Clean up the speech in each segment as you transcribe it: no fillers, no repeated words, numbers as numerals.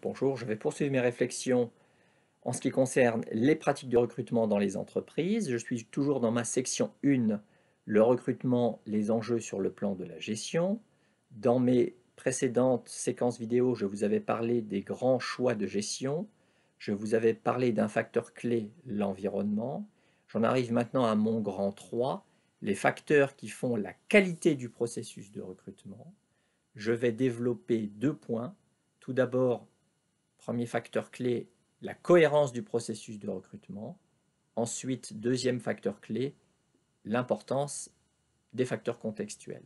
Bonjour, je vais poursuivre mes réflexions en ce qui concerne les pratiques de recrutement dans les entreprises. Je suis toujours dans ma section 1, le recrutement, les enjeux sur le plan de la gestion. Dans mes précédentes séquences vidéo, je vous avais parlé des grands choix de gestion. Je vous avais parlé d'un facteur clé, l'environnement. J'en arrive maintenant à mon grand 3, les facteurs qui font la qualité du processus de recrutement. Je vais développer 2 points. Tout d'abord, premier facteur clé, la cohérence du processus de recrutement. Ensuite, deuxième facteur clé, l'importance des facteurs contextuels.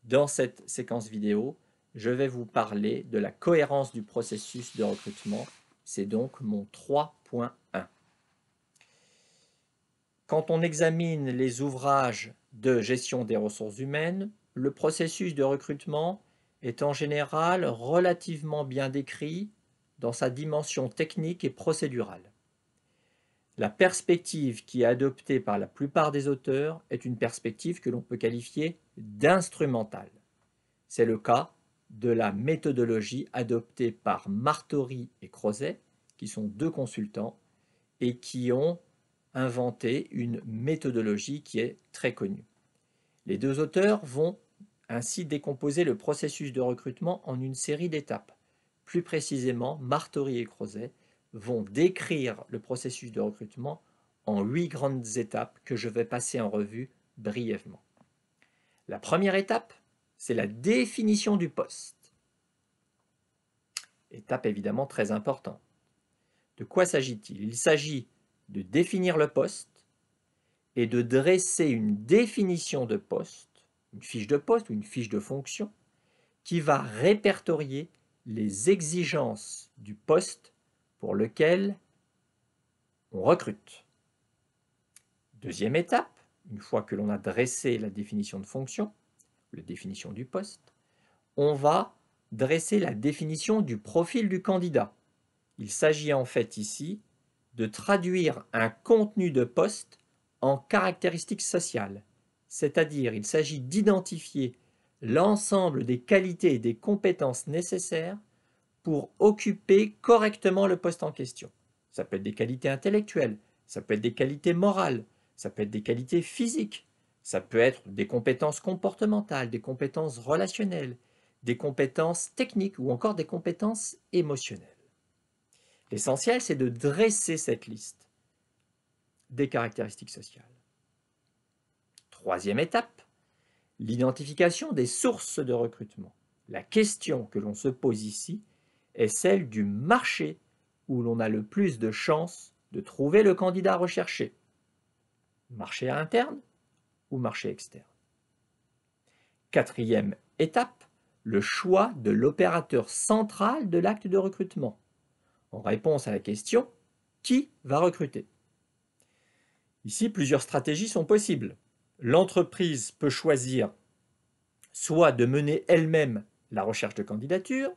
Dans cette séquence vidéo, je vais vous parler de la cohérence du processus de recrutement. C'est donc mon 3.1. Quand on examine les ouvrages de gestion des ressources humaines, le processus de recrutement est en général relativement bien décrit dans sa dimension technique et procédurale. La perspective qui est adoptée par la plupart des auteurs est une perspective que l'on peut qualifier d'instrumentale. C'est le cas de la méthodologie adoptée par Martori et Crozet, qui sont 2 consultants et qui ont inventé une méthodologie qui est très connue. Les 2 auteurs vont ainsi décomposer le processus de recrutement en une série d'étapes. Plus précisément, Martori et Crozet vont décrire le processus de recrutement en 8 grandes étapes que je vais passer en revue brièvement. La première étape, c'est la définition du poste. Étape évidemment très importante. De quoi s'agit-il? Il s'agit de définir le poste et de dresser une définition de poste, une fiche de poste ou une fiche de fonction, qui va répertorier les exigences du poste pour lequel on recrute. Deuxième étape, une fois que l'on a dressé la définition de fonction, la définition du poste, on va dresser la définition du profil du candidat. Il s'agit en fait ici de traduire un contenu de poste en caractéristiques sociales, c'est-à-dire il s'agit d'identifier l'ensemble des qualités et des compétences nécessaires pour occuper correctement le poste en question. Ça peut être des qualités intellectuelles, ça peut être des qualités morales, ça peut être des qualités physiques, ça peut être des compétences comportementales, des compétences relationnelles, des compétences techniques ou encore des compétences émotionnelles. L'essentiel, c'est de dresser cette liste des caractéristiques sociales. Troisième étape, l'identification des sources de recrutement. La question que l'on se pose ici est celle du marché où l'on a le plus de chances de trouver le candidat recherché. Marché interne ou marché externe. Quatrième étape, le choix de l'opérateur central de l'acte de recrutement, en réponse à la question « Qui va recruter ?» Ici, plusieurs stratégies sont possibles. L'entreprise peut choisir soit de mener elle-même la recherche de candidature,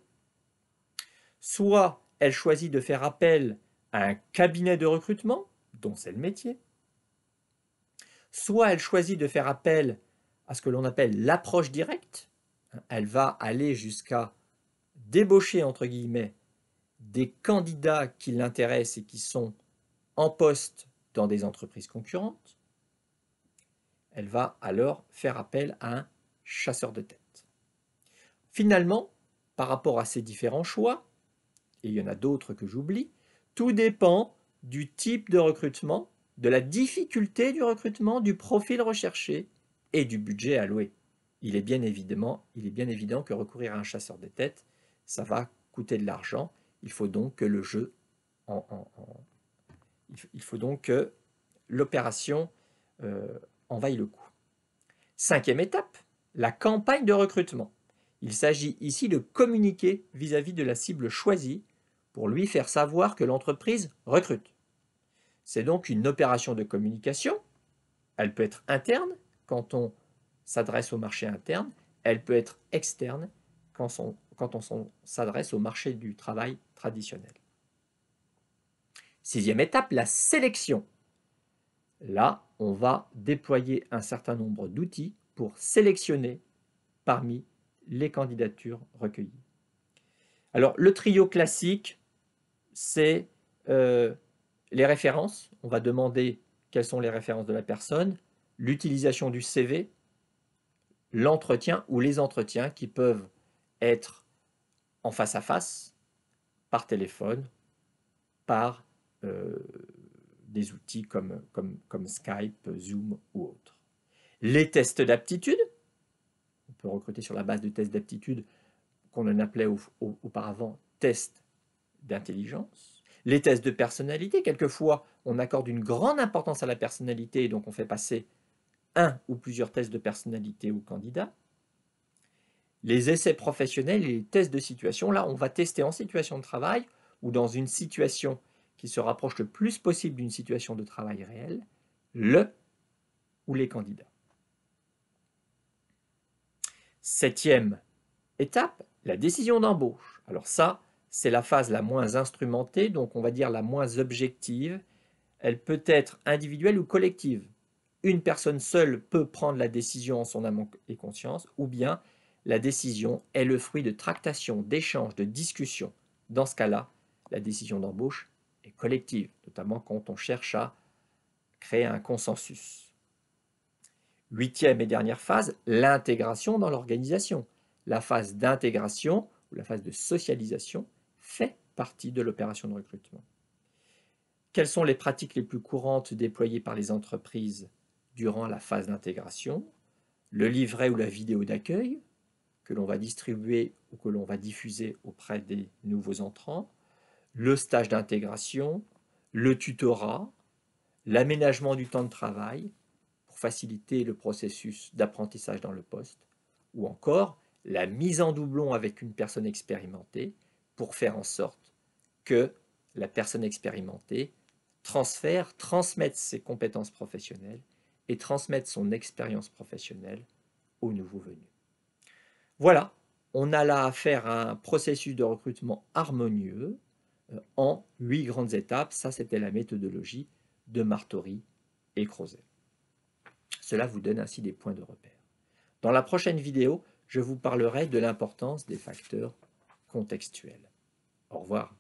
soit elle choisit de faire appel à un cabinet de recrutement, dont c'est le métier, soit elle choisit de faire appel à ce que l'on appelle l'approche directe. Elle va aller jusqu'à débaucher, entre guillemets, des candidats qui l'intéressent et qui sont en poste dans des entreprises concurrentes. Elle va alors faire appel à un chasseur de tête. Finalement, par rapport à ces différents choix, et il y en a d'autres que j'oublie, tout dépend du type de recrutement, de la difficulté du recrutement, du profil recherché et du budget alloué. Il est bien évident que recourir à un chasseur de tête, ça va coûter de l'argent. Il faut donc que le jeu il faut donc que l'opération en vaille le coup. Cinquième étape, la campagne de recrutement. Il s'agit ici de communiquer vis-à-vis de la cible choisie pour lui faire savoir que l'entreprise recrute. C'est donc une opération de communication. Elle peut être interne quand on s'adresse au marché interne. Elle peut être externe quand on s'adresse au marché du travail traditionnel. Sixième étape, la sélection. Là, on va déployer un certain nombre d'outils pour sélectionner parmi les candidatures recueillies. Alors, le trio classique, c'est les références. On va demander quelles sont les références de la personne, l'utilisation du CV, l'entretien ou les entretiens qui peuvent être en face à face, par téléphone, par des outils comme Skype, Zoom ou autres. Les tests d'aptitude, on peut recruter sur la base de tests d'aptitude qu'on en appelait auparavant tests d'intelligence. Les tests de personnalité, quelquefois on accorde une grande importance à la personnalité et donc on fait passer un ou plusieurs tests de personnalité au candidat. Les essais professionnels et les tests de situation, là on va tester en situation de travail ou dans une situation qui se rapproche le plus possible d'une situation de travail réelle, le ou les candidats. 7e étape, la décision d'embauche. Alors ça, c'est la phase la moins instrumentée, donc on va dire la moins objective. Elle peut être individuelle ou collective. Une personne seule peut prendre la décision en son âme et conscience, ou bien la décision est le fruit de tractations, d'échanges, de discussions. Dans ce cas-là, la décision d'embauche est collective, notamment quand on cherche à créer un consensus. 8e et dernière phase, l'intégration dans l'organisation. La phase d'intégration ou la phase de socialisation fait partie de l'opération de recrutement. Quelles sont les pratiques les plus courantes déployées par les entreprises durant la phase d'intégration? Le livret ou la vidéo d'accueil que l'on va distribuer ou que l'on va diffuser auprès des nouveaux entrants, le stage d'intégration, le tutorat, l'aménagement du temps de travail pour faciliter le processus d'apprentissage dans le poste, ou encore la mise en doublon avec une personne expérimentée pour faire en sorte que la personne expérimentée transmette ses compétences professionnelles et transmette son expérience professionnelle aux nouveaux venus. Voilà, on a là affaire à un processus de recrutement harmonieux en 8 grandes étapes. Ça, c'était la méthodologie de Martori et Crozet. Cela vous donne ainsi des points de repère. Dans la prochaine vidéo, je vous parlerai de l'importance des facteurs contextuels. Au revoir.